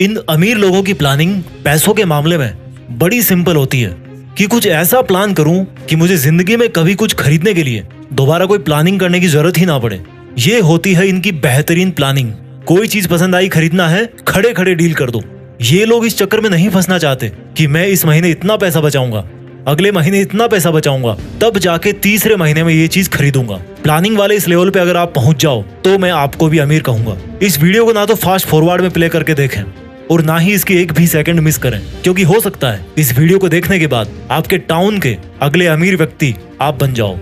इन अमीर लोगों की प्लानिंग पैसों के मामले में बड़ी सिंपल होती है कि कुछ ऐसा प्लान करूं कि मुझे जिंदगी में कभी कुछ खरीदने के लिए दोबारा कोई प्लानिंग करने की जरूरत ही ना पड़े। ये होती है इनकी बेहतरीन प्लानिंग। कोई चीज पसंद आई, खरीदना है, खड़े खड़े डील कर दो। ये लोग इस चक्कर में नहीं फंसना चाहते कि मैं इस महीने इतना पैसा बचाऊंगा, अगले महीने इतना पैसा बचाऊंगा, तब जाके तीसरे महीने में ये चीज खरीदूंगा। प्लानिंग वाले इस लेवल पे अगर आप पहुंच जाओ तो मैं आपको भी अमीर कहूंगा। इस वीडियो को ना तो फास्ट फॉरवर्ड में प्ले करके देखें और ना ही इसकी एक भी सेकंड मिस करें, क्योंकि हो सकता है इस वीडियो को देखने के बाद आपके टाउन के अगले अमीर व्यक्ति आप बन जाओ।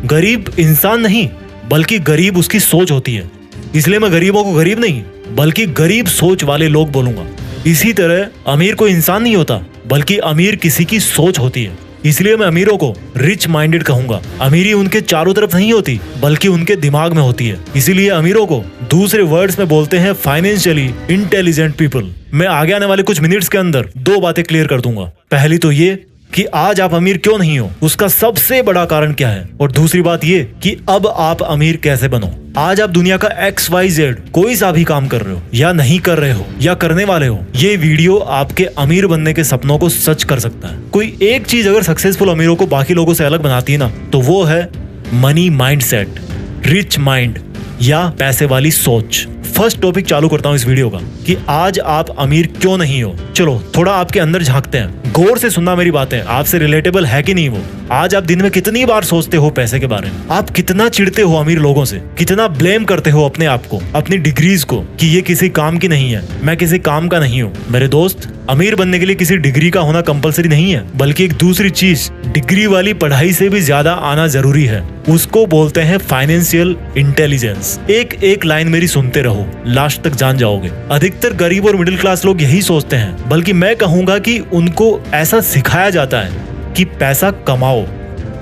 गरीब इंसान नहीं बल्कि गरीब उसकी सोच होती है, इसलिए मैं गरीबों को गरीब नहीं बल्कि गरीब सोच वाले लोग बोलूंगा। इसी तरह अमीर कोई इंसान नहीं होता बल्कि अमीर किसी की सोच होती है, इसलिए मैं अमीरों को रिच माइंडेड कहूंगा। अमीरी उनके चारों तरफ नहीं होती बल्कि उनके दिमाग में होती है, इसीलिए अमीरों को दूसरे वर्ड्स में बोलते हैं फाइनेंशियली इंटेलिजेंट पीपल। मैं आगे आने वाले कुछ मिनट्स के अंदर दो बातें क्लियर कर दूंगा। पहली तो ये कि आज आप अमीर क्यों नहीं हो, उसका सबसे बड़ा कारण क्या है, और दूसरी बात ये कि अब आप अमीर कैसे बनो। आज आप दुनिया का XYZ कोई सा भी काम कर रहे हो या नहीं कर रहे हो या करने वाले हो, ये वीडियो आपके अमीर बनने के सपनों को सच कर सकता है। कोई एक चीज अगर सक्सेसफुल अमीरों को बाकी लोगों से अलग बनाती है ना, तो वो है मनी माइंडसेट, रिच माइंड या पैसे वाली सोच। फर्स्ट टॉपिक चालू करता हूँ इस वीडियो का कि आज आप अमीर क्यों नहीं हो। चलो थोड़ा आपके अंदर झांकते हैं, गौर से सुनना मेरी बातें, आपसे रिलेटेबल है कि नहीं वो। आज आप दिन में कितनी बार सोचते हो पैसे के बारे में, आप कितना चिढ़ते हो अमीर लोगों से, कितना ब्लेम करते हो अपने आप को, अपनी डिग्रीज को कि ये किसी काम की नहीं है, मैं किसी काम का नहीं हूँ। मेरे दोस्त, अमीर बनने के लिए किसी डिग्री का होना कंपलसरी नहीं है, बल्कि एक दूसरी चीज डिग्री वाली पढ़ाई से भी ज्यादा आना जरूरी है। उसको बोलते हैं फाइनेंशियल इंटेलिजेंस। एक लाइन मेरी सुनते रहो, लास्ट तक जान जाओगे। अधिकतर गरीब और मिडिल क्लास लोग यही सोचते हैं, बल्कि मैं कहूंगा कि उनको ऐसा सिखाया जाता है कि पैसा कमाओ,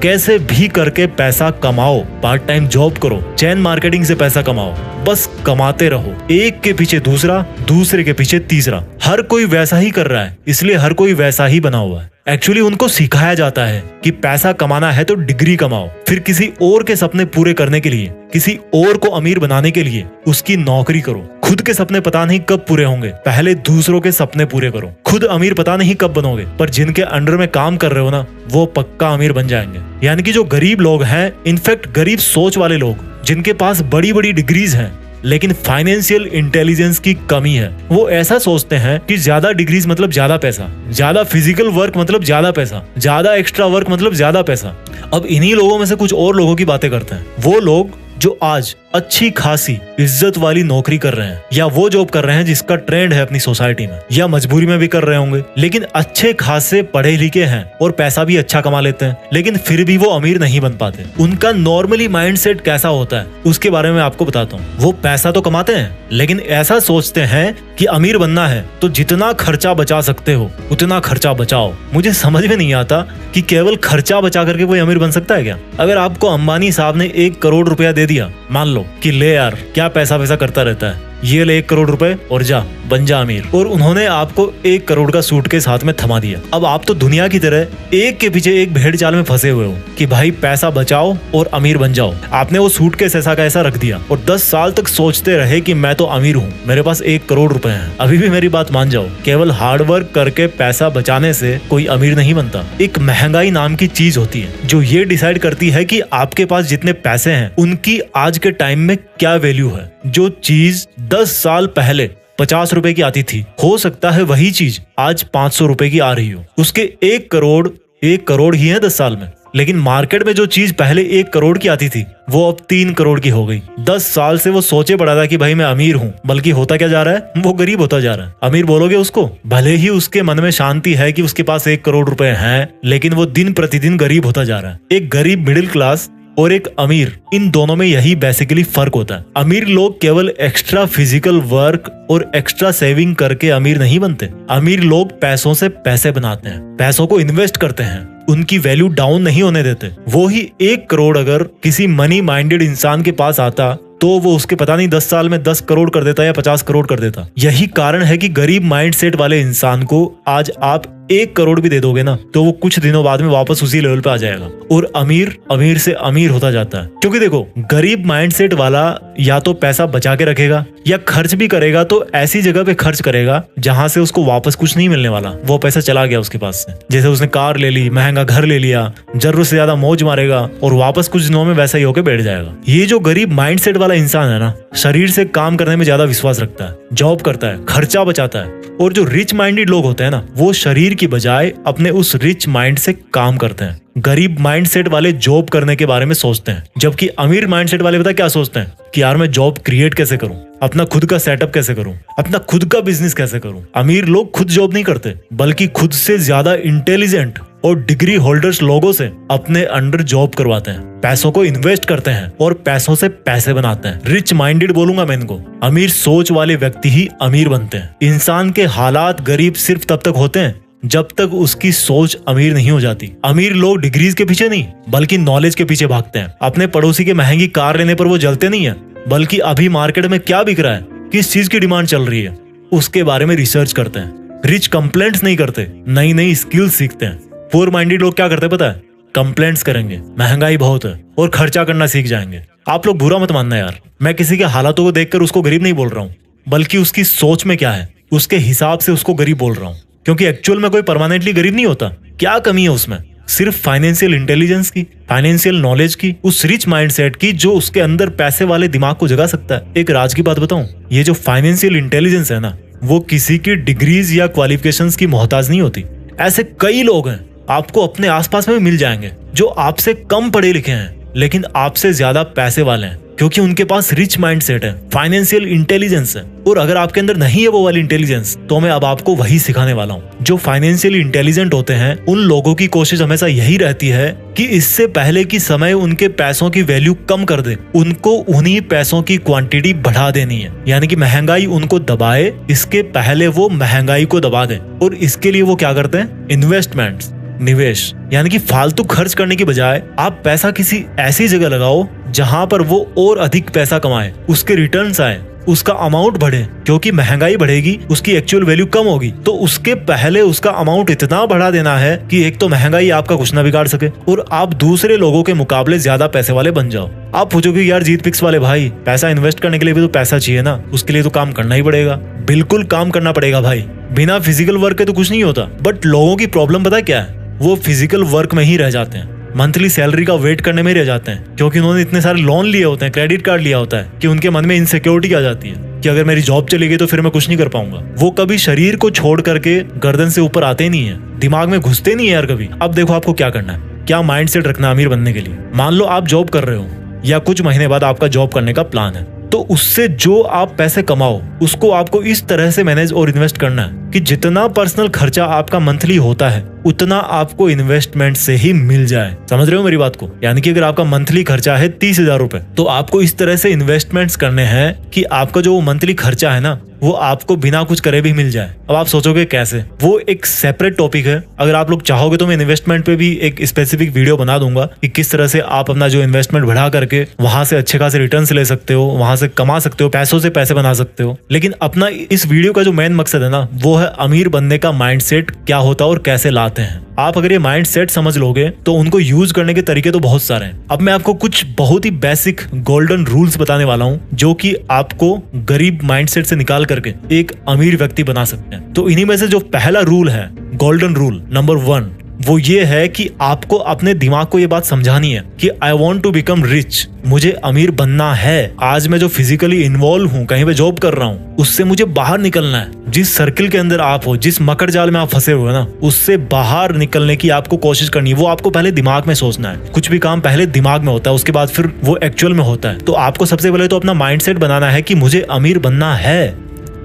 कैसे भी करके पैसा कमाओ, पार्ट टाइम जॉब करो, चैन मार्केटिंग से पैसा कमाओ, बस कमाते रहो। एक के पीछे दूसरा, दूसरे के पीछे तीसरा। हर कोई वैसा ही कर रहा है, इसलिए हर कोई वैसा ही बना हुआ है। एक्चुअली उनको सिखाया जाता है कि पैसा कमाना है तो डिग्री कमाओ, फिर किसी और के सपने पूरे करने के लिए, किसी और को अमीर बनाने के लिए उसकी नौकरी करो। खुद के सपने पता नहीं कब पूरे होंगे, पहले दूसरों के सपने पूरे करो। खुद अमीर पता नहीं कब बनोगे, पर जिनके अंडर में काम कर रहे हो ना, वो पक्का अमीर बन जाएंगे। यानी कि जो गरीब लोग हैं, इनफैक्ट गरीब सोच वाले लोग, जिनके पास बड़ी बड़ी डिग्रीज हैं लेकिन फाइनेंशियल इंटेलिजेंस की कमी है, वो ऐसा सोचते हैं कि ज्यादा डिग्रीज मतलब ज्यादा पैसा, ज्यादा फिजिकल वर्क मतलब ज्यादा पैसा, ज्यादा एक्स्ट्रा वर्क मतलब ज्यादा पैसा। अब इन्हीं लोगों में से कुछ और लोगों की बातें करते हैं, वो लोग जो आज अच्छी खासी इज्जत वाली नौकरी कर रहे हैं या वो जॉब कर रहे हैं जिसका ट्रेंड है अपनी सोसाइटी में, या मजबूरी में भी कर रहे होंगे, लेकिन अच्छे खासे पढ़े लिखे हैं और पैसा भी अच्छा कमा लेते हैं, लेकिन फिर भी वो अमीर नहीं बन पाते। उनका नॉर्मली माइंडसेट कैसा होता है उसके बारे में आपको बताता हूँ। वो पैसा तो कमाते हैं लेकिन ऐसा सोचते हैं कि अमीर बनना है तो जितना खर्चा बचा सकते हो उतना खर्चा बचाओ। मुझे समझ में नहीं आता कि केवल खर्चा बचा करके कोई अमीर बन सकता है क्या? अगर आपको अंबानी साहब ने 1 करोड़ रुपया दे दिया, मान लो कि ले यार क्या पैसा वैसा करता रहता है, ये ले 1 करोड़ रुपए और जा बन जा अमीर, और उन्होंने आपको 1 करोड़ का सूटकेस हाथ में थमा दिया। अब आप तो दुनिया की तरह एक के पीछे एक भेड़ चाल में फंसे हुए हो कि भाई पैसा बचाओ और अमीर बन जाओ। आपने वो सूटकेस ऐसा का ऐसा रख दिया और 10 साल तक सोचते रहे कि मैं तो अमीर हूँ, मेरे पास 1 करोड़ रुपए हैं। अभी भी मेरी बात मान जाओ, केवल हार्डवर्क करके पैसा बचाने से कोई अमीर नहीं बनता। एक महंगाई नाम की चीज होती है जो ये डिसाइड करती है कि आपके पास जितने पैसे हैं उनकी आज के टाइम में क्या वैल्यू है। जो चीज 10 साल पहले 50 रुपए की आती थी, हो सकता है वही चीज आज 500 रुपए की आ रही हो। उसके 1 करोड़ ही है 10 साल में, लेकिन मार्केट में जो चीज पहले 1 करोड़ की आती थी वो अब 3 करोड़ की हो गई। 10 साल से वो सोचे पड़ा था कि भाई मैं अमीर हूँ, बल्कि होता क्या जा रहा है, वो गरीब होता जा रहा है। अमीर बोलोगे उसको, भले ही उसके मन में शांति है कि उसके पास 1 करोड़ रुपए हैं, लेकिन वो दिन प्रतिदिन गरीब होता जा रहा है। एक गरीब मिडिल क्लास और एक अमीर, इन दोनों में यही बेसिकली फर्क होता है। अमीर लोग केवल एक्स्ट्रा फिजिकल वर्क और एक्स्ट्रा सेविंग करके अमीर नहीं बनते। अमीर लोग पैसों से पैसे बनाते हैं, पैसों को इन्वेस्ट करते हैं, उनकी वैल्यू डाउन नहीं होने देते। वो ही 1 करोड़ अगर किसी मनी माइंडेड इंसान के पास आता तो वो उसके पता नहीं 10 साल में 10 करोड़ कर देता या 50 करोड़ कर देता। यही कारण है कि गरीब माइंडसेट वाले इंसान को आज आप 1 करोड़ भी दे दोगे ना तो वो कुछ दिनों बाद में वापस उसी लेवल पे आ जाएगा और अमीर अमीर से अमीर होता जाता है। क्योंकि देखो, गरीब माइंडसेट वाला या तो पैसा बचा के रखेगा या खर्च भी करेगा तो ऐसी जगह पे खर्च करेगा जहां से उसको वापस कुछ नहीं मिलने वाला, वो पैसा चला गया उसके पास से। जैसे उसने कार ले ली, महंगा घर ले लिया, जरूरत से ज्यादा मौज मारेगा और वापस कुछ दिनों में वैसा ही होकर बैठ जाएगा। ये जो गरीब माइंडसेट वाला इंसान है ना, शरीर से काम करने में ज्यादा विश्वास रखता है, जॉब करता है, खर्चा बचाता है। और जो रिच माइंडेड लोग होते हैं ना, वो शरीर की बजाय अपने उस रिच माइंड से काम करते हैं। गरीब माइंडसेट वाले जॉब करने के बारे में सोचते हैं, जबकि अमीर माइंडसेट वाले पता क्या सोचते हैं कि यार मैं जॉब क्रिएट कैसे करूं, अपना खुद का सेटअप कैसे करूं, अपना खुद का बिजनेस कैसे करूं। अमीर लोग खुद जॉब नहीं करते, बल्कि खुद से ज्यादा इंटेलिजेंट और डिग्री होल्डर्स लोगों से अपने अंडर जॉब करवाते हैं, पैसों को इन्वेस्ट करते हैं और पैसों से पैसे बनाते हैं। रिच माइंडेड बोलूंगा मैं इनको। अमीर सोच वाले व्यक्ति ही अमीर बनते हैं। इंसान के हालात गरीब सिर्फ तब तक होते हैं जब तक उसकी सोच अमीर नहीं हो जाती। अमीर लोग डिग्रीज के पीछे नहीं बल्कि नॉलेज के पीछे भागते हैं। अपने पड़ोसी के महंगी कार लेने पर वो जलते नहीं है, बल्कि अभी मार्केट में क्या बिक रहा है, किस चीज की डिमांड चल रही है, उसके बारे में रिसर्च करते हैं। रिच कंप्लेंट्स नहीं करते, नई नई स्किल्स सीखते हैं। पुअर माइंडेड लोग क्या करते हैं पता है? कंप्लेंट्स करेंगे, महंगाई बहुत है और खर्चा करना सीख जाएंगे। आप लोग बुरा मत मानना यार, मैं किसी के हालातों को देखकर उसको गरीब नहीं बोल रहा हूँ, बल्कि उसकी सोच में क्या है उसके हिसाब से उसको गरीब बोल रहा हूँ। क्योंकि एक्चुअल में कोई परमानेंटली गरीब नहीं होता। क्या कमी है उसमें? सिर्फ फाइनेंशियल इंटेलिजेंस की, फाइनेंशियल नॉलेज की, उस रिच माइंडसेट की जो उसके अंदर पैसे वाले दिमाग को जगा सकता है। एक राज की बात बताऊं, ये जो फाइनेंशियल इंटेलिजेंस है ना, वो किसी की डिग्रीज या क्वालिफिकेशंस की मोहताज नहीं होती। ऐसे कई लोग हैं, आपको अपने आसपास में मिल जाएंगे, जो आपसे कम पढ़े लिखे हैं लेकिन आपसे ज्यादा पैसे वाले हैं, क्योंकि उनके पास रिच माइंडसेट है, फाइनेंशियल इंटेलिजेंस है। और अगर आपके अंदर नहीं है वो वाली इंटेलिजेंस, तो मैं अब आपको वही सिखाने वाला हूँ। जो फाइनेंशियली इंटेलिजेंट होते हैं, उन लोगों की कोशिश हमेशा यही रहती है कि इससे पहले कि समय उनके पैसों की वैल्यू कम कर दे, उनको उन्हीं पैसों की क्वांटिटी बढ़ा देनी है। यानी कि महंगाई उनको दबाए, इसके पहले वो महंगाई को दबा दें। और इसके लिए वो क्या करते हैं? इन्वेस्टमेंट्स, निवेश। यानी कि फालतू खर्च करने की बजाय आप पैसा किसी ऐसी जगह लगाओ जहां पर वो और अधिक पैसा कमाए, उसके रिटर्न्स आए, उसका अमाउंट बढ़े। क्योंकि महंगाई बढ़ेगी, उसकी एक्चुअल वैल्यू कम होगी, तो उसके पहले उसका अमाउंट इतना बढ़ा देना है कि एक तो महंगाई आपका कुछ ना बिगाड़ सके और आप दूसरे लोगों के मुकाबले ज्यादा पैसे वाले बन जाओ। आप पूछोगे यार जीत पिक्स वाले भाई, पैसा इन्वेस्ट करने के लिए भी तो पैसा चाहिए ना, उसके लिए तो काम करना ही पड़ेगा। बिल्कुल काम करना पड़ेगा भाई, बिना फिजिकल वर्क के तो कुछ नहीं होता। बट लोगों की प्रॉब्लम पता क्या है? वो फिजिकल वर्क में ही रह जाते हैं, मंथली सैलरी का वेट करने में ही रह जाते हैं, क्योंकि उन्होंने इतने सारे लोन लिए होते हैं, क्रेडिट कार्ड लिया होता है, कि उनके मन में इनसिक्योरिटी आ जाती है कि अगर मेरी जॉब चली गई तो फिर मैं कुछ नहीं कर पाऊंगा। वो कभी शरीर को छोड़ करके गर्दन से ऊपर आते नहीं है, दिमाग में घुसते नहीं है यार कभी। अब देखो आपको क्या करना है, क्या माइंडसेट रखना अमीर बनने के लिए। मान लो आप जॉब कर रहे हो या कुछ महीने बाद आपका जॉब करने का प्लान है, तो उससे जो आप पैसे कमाओ उसको आपको इस तरह से मैनेज और इन्वेस्ट करना है कि जितना पर्सनल खर्चा आपका मंथली होता है उतना आपको इन्वेस्टमेंट से ही मिल जाए। समझ रहे हो मेरी बात को? यानी कि अगर आपका मंथली खर्चा है 30,000 रुपए, तो आपको इस तरह से इन्वेस्टमेंट्स करने हैं कि आपका जो मंथली खर्चा है ना, वो आपको बिना कुछ करे भी मिल जाए। अब आप सोचोगे कैसे? वो एक सेपरेट टॉपिक है। अगर आप लोग चाहोगे तो मैं इन्वेस्टमेंट पे भी एक स्पेसिफिक वीडियो बना दूंगा कि किस तरह से आप अपना जो इन्वेस्टमेंट बढ़ा करके वहां से अच्छे खासे रिटर्न्स ले सकते हो, वहां से कमा सकते हो, पैसों से पैसे बना सकते हो। लेकिन अपना इस वीडियो का जो मेन मकसद है ना, वो है अमीर बनने का माइंडसेट क्या होता है और कैसे लाते हैं। आप अगर ये माइंडसेट समझ लोगे तो उनको यूज करने के तरीके तो बहुत सारे हैं। अब मैं आपको कुछ बहुत ही बेसिक गोल्डन रूल्स बताने वाला हूँ, जो कि आपको गरीब माइंडसेट से निकाल करके एक अमीर व्यक्ति बना सकते हैं। तो इन्हीं में से जो पहला रूल है, गोल्डन रूल नंबर 1, वो ये है कि आपको अपने दिमाग को ये बात समझानी है कि I want to become rich, मुझे अमीर बनना है। आज मैं जो फिजिकली इन्वॉल्व हूँ, कहीं पे जॉब कर रहा हूँ, उससे मुझे बाहर निकलना है। जिस सर्किल के अंदर आप हो, जिस मकर जाल में आप फंसे हुए ना, उससे बाहर निकलने की आपको कोशिश करनी है। वो आपको पहले दिमाग में सोचना है। कुछ भी काम पहले दिमाग में होता है, उसके बाद फिर वो एक्चुअल में होता है। तो आपको सबसे पहले तो अपना माइंडसेट बनाना है कि मुझे अमीर बनना है।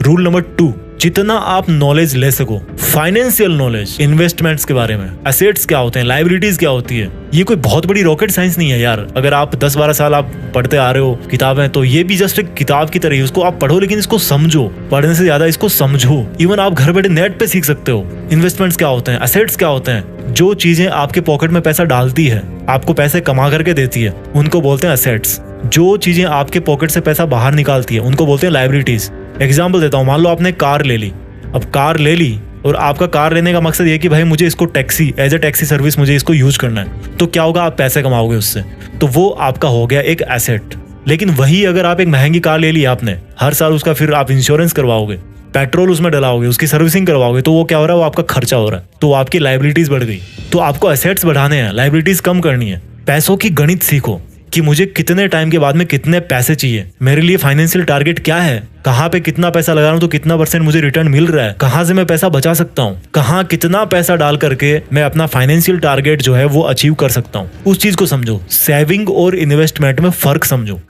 रूल नंबर 2, जितना आप नॉलेज ले सको, फाइनेंशियल नॉलेज, इन्वेस्टमेंट्स के बारे में, एसेट्स क्या होते हैं, लायबिलिटीज क्या होती है, ये कोई बहुत बड़ी रॉकेट साइंस नहीं है यार। अगर आप 10-12 साल आप पढ़ते आ रहे हो किताबें, तो ये भी जस्ट एक किताब की तरह ही, उसको आप पढ़ो लेकिन इसको समझो। पढ़ने से ज्यादा इसको समझो। इवन आप घर बैठे नेट पे सीख सकते हो इन्वेस्टमेंट्स क्या होते हैं, एसेट्स क्या होते हैं। जो चीजें आपके पॉकेट में पैसा डालती है, आपको पैसे कमा करके देती है, उनको बोलते हैं एसेट्स। जो चीजें आपके पॉकेट से पैसा बाहर निकालती है, उनको बोलते हैं लायबिलिटीज। एग्जाम्पल देता हूँ, मान लो आपने कार ले ली। अब कार ले ली और आपका कार लेने का मकसद ये कि भाई मुझे इसको taxi as a taxi service मुझे इसको यूज करना है, तो क्या होगा, आप पैसे कमाओगे उससे, तो वो आपका हो गया एक एसेट। लेकिन वही अगर आप एक महंगी कार ले ली आपने, हर साल उसका फिर आप इंश्योरेंस करवाओगे, पेट्रोल उसमें डलाओगे, उसकी सर्विसिंग करवाओगे, तो वो क्या हो रहा है, वो आपका खर्चा हो रहा है, तो आपकी लाइबिलिटीज बढ़ गई। तो आपको एसेट्स बढ़ाने हैं, लाइबिलिटीज कम करनी है। पैसों की गणित सीखो कि मुझे कितने टाइम के बाद में कितने पैसे चाहिए, मेरे लिए फाइनेंशियल टारगेट क्या है, कहाँ पे कितना पैसा लगा रहा हूँ तो कितना % मुझे रिटर्न मिल रहा है, कहाँ से मैं पैसा बचा सकता हूँ, कहाँ कितना पैसा डाल करके मैं अपना फाइनेंशियल टारगेट जो है वो अचीव कर सकता हूँ। उस चीज को समझो, सेविंग और इन्वेस्टमेंट में फर्क समझो।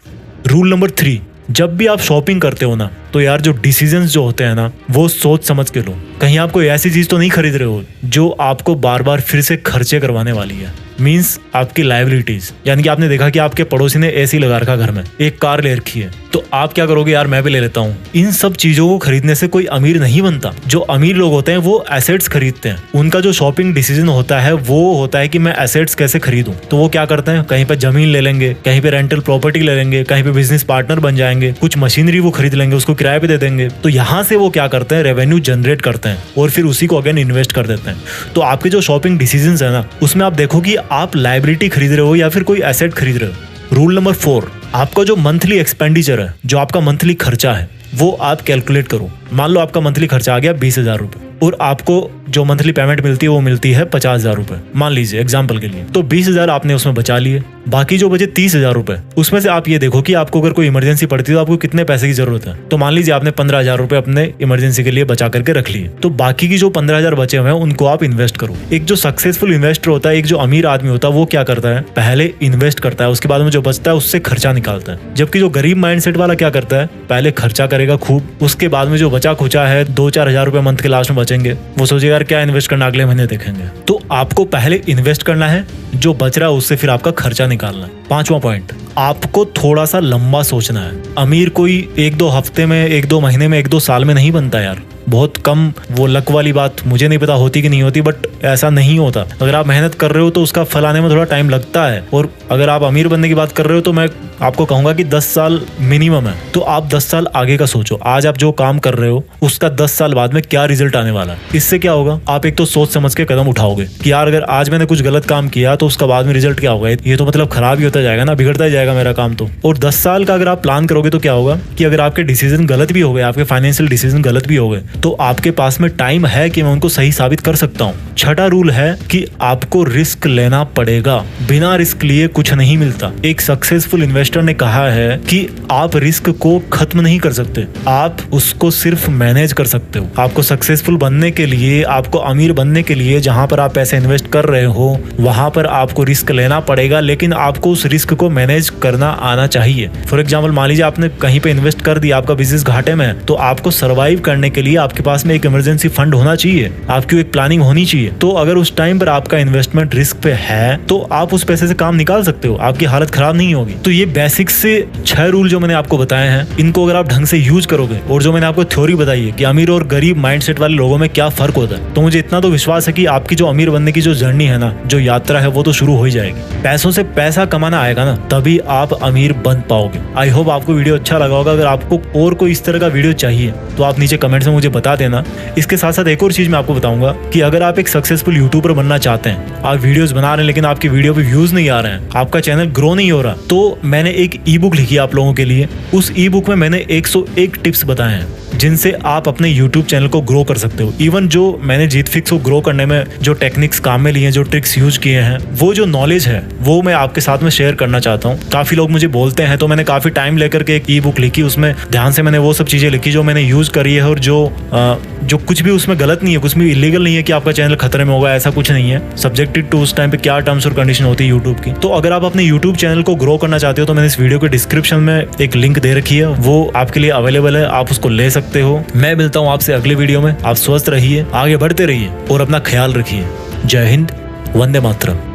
रूल नंबर 3, जब भी आप शॉपिंग करते हो ना, तो यार जो डिसीजंस जो होते हैं ना, वो सोच समझ के लो। कहीं आप कोई ऐसी चीज तो नहीं खरीद रहे हो जो आपको बार बार फिर से खर्चे करवाने वाली है। मींस आपकी लायबिलिटीज, यानी कि आपने देखा कि आपके पड़ोसी ने एसी लगा रखा घर में, एक कार ले रखी है, तो आप क्या करोगे, यार मैं भी ले लेता हूँ। इन सब चीजों को खरीदने से कोई अमीर नहीं बनता। जो अमीर लोग होते हैं वो एसेट्स खरीदते हैं। उनका जो शॉपिंग डिसीजन होता है वो होता है कि मैं एसेट्स कैसे खरीदूं। तो वो क्या करते हैं, कहीं पे जमीन ले लेंगे, कहीं पे रेंटल प्रॉपर्टी ले लेंगे, कहीं पे बिजनेस पार्टनर बन जाएंगे, कुछ मशीनरी वो खरीद लेंगे, उसको किराए पे दे देंगे। तो यहाँ से वो क्या करते हैं, रेवेन्यू जनरेट करते हैं और फिर उसी को अगेन इन्वेस्ट कर देते हैं। तो आपके जो शॉपिंग डिसीजंस है ना, उसमें आप देखो कि आप लायबिलिटी खरीद रहे हो या फिर कोई एसेट खरीद रहे हो। रूल नंबर 4, आपका जो मंथली एक्सपेंडिचर है, जो आपका मंथली खर्चा है, वो आप कैलकुलेट करो। मान लो आपका मंथली खर्चा आ गया 20,000 रुपए और आपको जो मंथली पेमेंट मिलती है वो मिलती है 50,000 रुपए, मान लीजिए एग्जाम्पल के लिए। तो 20,000 आपने उसमें बचा लिए, बाकी जो बचे 30,000 रुपए, उसमें से आप ये देखो कि आपको अगर कोई इमरजेंसी पड़ती है तो आपको कितने पैसे की जरूरत है। तो मान लीजिए आपने 15,000 रुपए अपने इमरजेंसी के लिए बचा करके रख लिए, तो बाकी की जो 15,000 बचे हुए हैं उनको आप इन्वेस्ट करो। एक जो सक्सेसफुल इन्वेस्टर होता है, एक जो अमीर आदमी होता है, वो क्या करता है, पहले इन्वेस्ट करता है, उसके बाद में जो बचता है उससे खर्चा निकालता है। जबकि जो गरीब माइंडसेट वाला क्या करता है, पहले खर्चा करेगा खूब, उसके बाद में जो बचा खुचा है 2-4 हजार रुपए मंथ के लास्ट में बचेंगे, वो सोचेगा यार क्या इन्वेस्ट करना, अगले महीने देखेंगे। तो आपको पहले इन्वेस्ट करना है, जो बच रहा है उससे फिर आपका खर्चा निकालना है। 5वां पॉइंट, आपको थोड़ा सा लंबा सोचना है। अमीर कोई 1-2 हफ्ते में, 1-2 महीने में, 1-2 साल में नहीं बनता यार। बहुत कम, वो लक वाली बात मुझे नहीं पता होती कि नहीं होती, बट ऐसा नहीं होता। अगर आप मेहनत कर रहे हो तो उसका फल आने में थोड़ा टाइम लगता है। और अगर आप अमीर बनने की बात कर रहे हो तो मैं आपको कहूंगा कि 10 साल मिनिमम है। तो आप 10 साल आगे का सोचो, आज आप जो काम कर रहे हो उसका 10 साल बाद में क्या रिजल्ट आने वाला है। इससे क्या होगा, आप एक तो सोच समझ के कदम उठाओगे कि यार अगर आज मैंने कुछ गलत काम किया तो उसका बाद में रिजल्ट क्या होगा, ये तो मतलब खराब ही होता जाएगा ना, बिगड़ता ही जाएगा मेरा काम तो। और 10 साल का अगर आप प्लान करोगे तो क्या होगा कि अगर आपके डिसीजन गलत भी हो गए, आपके फाइनेंशियल डिसीजन गलत भी हो गए, तो आपके पास में टाइम है कि मैं उनको सही साबित कर सकता हूँ। 6ठा रूल है कि आपको रिस्क लेना पड़ेगा, बिना रिस्क लिए कुछ नहीं मिलता। एक सक्सेसफुल इन्वेस्टर ने कहा है कि आप रिस्क को खत्म नहीं कर सकते, आप उसको सिर्फ मैनेज कर सकते हो। आपको सक्सेसफुल बनने के लिए, आपको अमीर बनने के लिए जहां पर आप पैसे इन्वेस्ट कर रहे हो वहां पर आपको रिस्क लेना पड़ेगा, लेकिन आपको उस रिस्क को मैनेज करना आना चाहिए। फॉर एग्जाम्पल, मान लीजिए आपने कहीं पे इन्वेस्ट कर दिया, आपका बिजनेस घाटे में है, तो आपको सर्वाइव करने के लिए आपके पास में एक इमरजेंसी फंड होना चाहिए, आपकी एक प्लानिंग होनी चाहिए। तो अगर उस टाइम पर आपका इन्वेस्टमेंट रिस्क पे है तो आप उस पैसे से काम निकाल सकते हो, आपकी हालत खराब नहीं होगी। तो ये बेसिक से 6 रूल जो मैंने आपको बताए हैं, इनको अगर आप ढंग से यूज करोगे, और जो मैंने आपको थ्योरी बताई है कि अमीर और गरीब माइंडसेट वाले लोगों में क्या फर्क होता है, तो मुझे इतना तो विश्वास है कि आपकी जो अमीर बनने की जो जर्नी है ना, जो यात्रा है, वो तो शुरू हो ही जाएगी। पैसों से पैसा कमाना आएगा ना, तभी आप अमीर बन पाओगे। आई होप आपको वीडियो अच्छा लगा होगा। अगर आपको और कोई इस तरह का वीडियो चाहिए तो आप नीचे कमेंट्स में मुझे बता देना। इसके साथ साथ एक और चीज मैं आपको बताऊंगा कि अगर आप एक सक्सेसफुल यूट्यूबर बनना चाहते हैं, आप वीडियोस बना रहे हैं लेकिन आपकी वीडियो पे व्यूज नहीं आ रहे हैं, आपका चैनल ग्रो नहीं हो रहा, तो मैंने एक ई बुक लिखी है आप लोगों के लिए। उस ई बुक में मैंने 101 टिप्स बताए हैं जिनसे आप अपने YouTube चैनल को ग्रो कर सकते हो। इवन जो मैंने जीत फिक्स को ग्रो करने में जो टेक्निक्स काम में लिए हैं, जो ट्रिक्स यूज किए हैं, वो जो नॉलेज है वो मैं आपके साथ में शेयर करना चाहता हूँ। काफी लोग मुझे बोलते हैं, तो मैंने काफी टाइम लेकर के एक ई बुक लिखी, उसमें ध्यान से मैंने वो सब चीजें लिखी जो मैंने यूज करी है, और जो कुछ भी उसमें गलत नहीं है, कुछ भी इलीगल नहीं है कि आपका चैनल खतरे में होगा, ऐसा कुछ नहीं है। सब्जेक्टेड टू उस टाइम पे क्या टर्म्स और कंडीशन होती है यूट्यूब की। तो अगर आप अपने यूट्यूब चैनल को ग्रो करना चाहते हो तो मैंने इस वीडियो के डिस्क्रिप्शन में एक लिंक दे रखी है, वो आपके लिए अवेलेबल है, आप उसको ले सकते हो। मैं मिलता हूँ आपसे अगली वीडियो में। आप स्वस्थ रहिए, आगे बढ़ते रहिए और अपना ख्याल रखिए। जय हिंद, वंदे मातरम।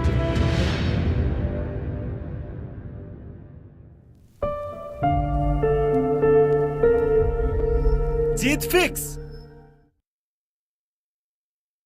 जीत फिक्स।